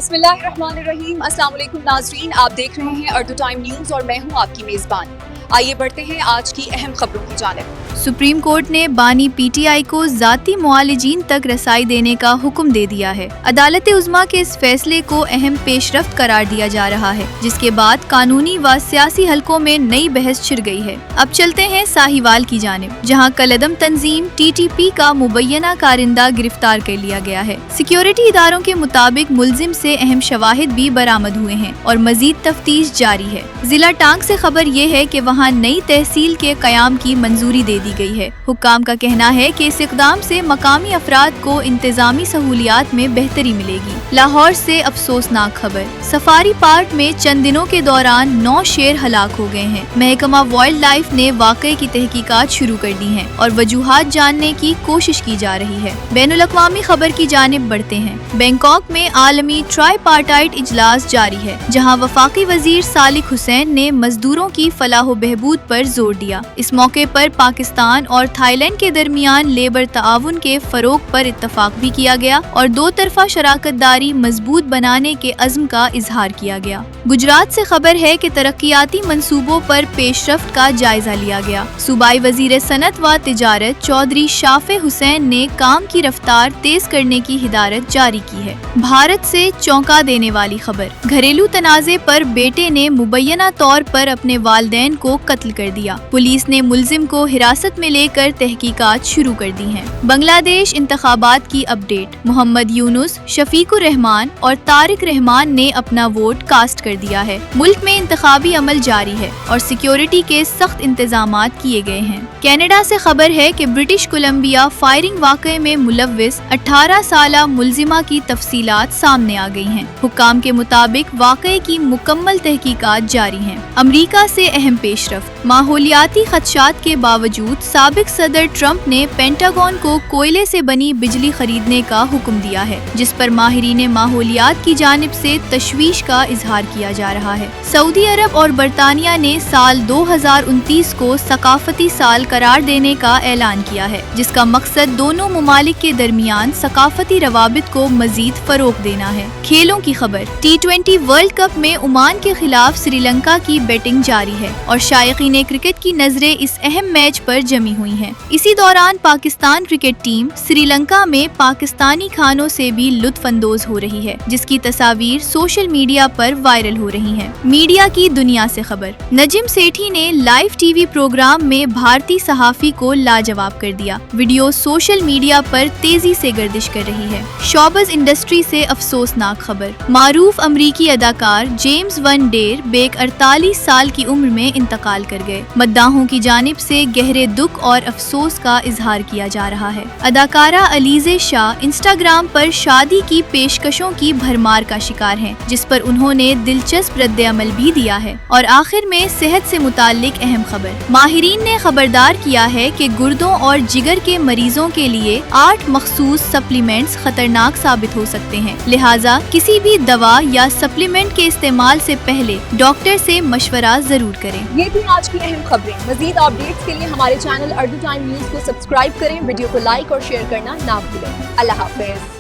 بسم اللہ الرحمن الرحیم۔ السلام علیکم ناظرین، آپ دیکھ رہے ہیں اردو ٹائم نیوز اور میں ہوں آپ کی میزبان۔ آئیے بڑھتے ہیں آج کی اہم خبروں کی جانب۔ سپریم کورٹ نے بانی پی ٹی آئی کو ذاتی معالجین تک رسائی دینے کا حکم دے دیا ہے۔ عدالت عظمیٰ کے اس فیصلے کو اہم پیش رفت قرار دیا جا رہا ہے، جس کے بعد قانونی و سیاسی حلقوں میں نئی بحث چھڑ گئی ہے۔ اب چلتے ہیں ساہیوال کی جانب، جہاں کالعدم تنظیم ٹی ٹی پی کا مبینہ کارندہ گرفتار کر لیا گیا ہے۔ سیکیورٹی اداروں کے مطابق ملزم سے اہم شواہد بھی برآمد ہوئے ہیں اور مزید تفتیش جاری ہے۔ ضلع ٹانک سے خبر یہ ہے کہ وہاں نئی تحصیل کے قیام کی منظوری دے دی گئی ہے۔ حکام کا کہنا ہے کہ اس اقدام سے مقامی افراد کو انتظامی سہولیات میں بہتری ملے گی۔ لاہور سے افسوسناک خبر، سفاری پارک میں چند دنوں کے دوران 9 شیر ہلاک ہو گئے ہیں۔ محکمہ وائلڈ لائف نے واقعے کی تحقیقات شروع کر دی ہیں اور وجوہات جاننے کی کوشش کی جا رہی ہے۔ بین الاقوامی خبر کی جانب بڑھتے ہیں۔ بینکاک میں عالمی ٹرائی پارٹائٹ اجلاس جاری ہے، جہاں وفاقی وزیر صالح حسین نے مزدوروں کی فلاح و بہبود پر زور دیا۔ اس موقع پر پاکستان اور تھائی لینڈ کے درمیان لیبر تعاون کے فروغ پر اتفاق بھی کیا گیا اور دو طرفہ شراکت داری مضبوط بنانے کے عزم کا اظہار کیا گیا۔ گجرات سے خبر ہے کہ ترقیاتی منصوبوں پر پیش رفت کا جائزہ لیا گیا۔ صوبائی وزیر صنعت و تجارت چودھری شافع حسین نے کام کی رفتار تیز کرنے کی ہدایت جاری کی ہے۔ بھارت سے چونکا دینے والی خبر، گھریلو تنازع پر بیٹے نے مبینہ طور پر اپنے والدین کو قتل کر دیا۔ پولیس نے ملزم کو حراست میں لے کر تحقیقات شروع کر دی ہیں۔ بنگلہ دیش انتخابات کی اپ ڈیٹ، محمد یونس، شفیق الرحمان اور طارق رحمان نے اپنا ووٹ کاسٹ کر دیا ہے۔ ملک میں انتخابی عمل جاری ہے اور سیکیورٹی کے سخت انتظامات کیے گئے ہیں۔ کینیڈا سے خبر ہے کہ برٹش کولمبیا فائرنگ واقعے میں ملوث 18 سالہ ملزمہ کی تفصیلات سامنے آ گئی ہیں۔ حکام کے مطابق واقعے کی مکمل تحقیقات جاری ہیں۔ امریکہ سے اہم پیش رفت، ماحولیاتی خدشات کے باوجود سابق صدر ٹرمپ نے پینٹاگون کو کوئلے سے بنی بجلی خریدنے کا حکم دیا ہے، جس پر ماہرین ماحولیات کی جانب سے تشویش کا اظہار کیا جا رہا ہے۔ سعودی عرب اور برطانیہ نے سال 2029 کو ثقافتی سال قرار دینے کا اعلان کیا ہے، جس کا مقصد دونوں ممالک کے درمیان ثقافتی روابط کو مزید فروغ دینا ہے۔ کھیلوں کی خبر، T20 ورلڈ کپ میں عمان کے خلاف سری لنکا کی بیٹنگ جاری ہے اور شائقین کرکٹ کی نظریں اس اہم میچ پر جمی ہوئی ہیں۔ اسی دوران پاکستان کرکٹ ٹیم سری لنکا میں پاکستانی کھانوں سے بھی لطف اندوز ہو رہی ہے، جس کی تصاویر سوشل میڈیا پر وائرل ہو رہی ہیں۔ میڈیا کی دنیا سے خبر، نجم سیٹھی نے لائیو ٹی وی پروگرام میں بھارتی صحافی کو لاجواب کر دیا۔ ویڈیو سوشل میڈیا پر تیزی سے گردش کر رہی ہے۔ شوبز انڈسٹری سے افسوسناک خبر، معروف امریکی اداکار جیمز ون ڈیر بیک 48 سال کی عمر میں انتقال کر گئے۔ مداحوں کی جانب سے گہرے دکھ اور افسوس کا اظہار کیا جا رہا ہے۔ اداکارہ علیزہ شاہ انسٹاگرام پر شادی کی پیشکشوں کی بھرمار کا شکار ہیں، جس پر انہوں نے دلچسپ رد عمل بھی دیا ہے۔ اور آخر میں صحت سے متعلق اہم خبر، ماہرین نے خبردار کیا ہے کہ گردوں اور جگر کے مریضوں کے لیے 8 مخصوص سپلیمنٹس خطرناک ثابت ہو سکتے ہیں، لہٰذا کسی بھی دوا یا سپلیمنٹ کے استعمال سے پہلے ڈاکٹر سے مشورہ ضرور کریں۔ یہ تھی آج کی اہم خبریں۔ مزید اپڈیٹس کے لیے ہمارے چینل اردو ٹائم نیوز کو سبسکرائب کریں، ویڈیو کو لائک اور شیئر کرنا نہ بھولیں۔ اللہ حافظ۔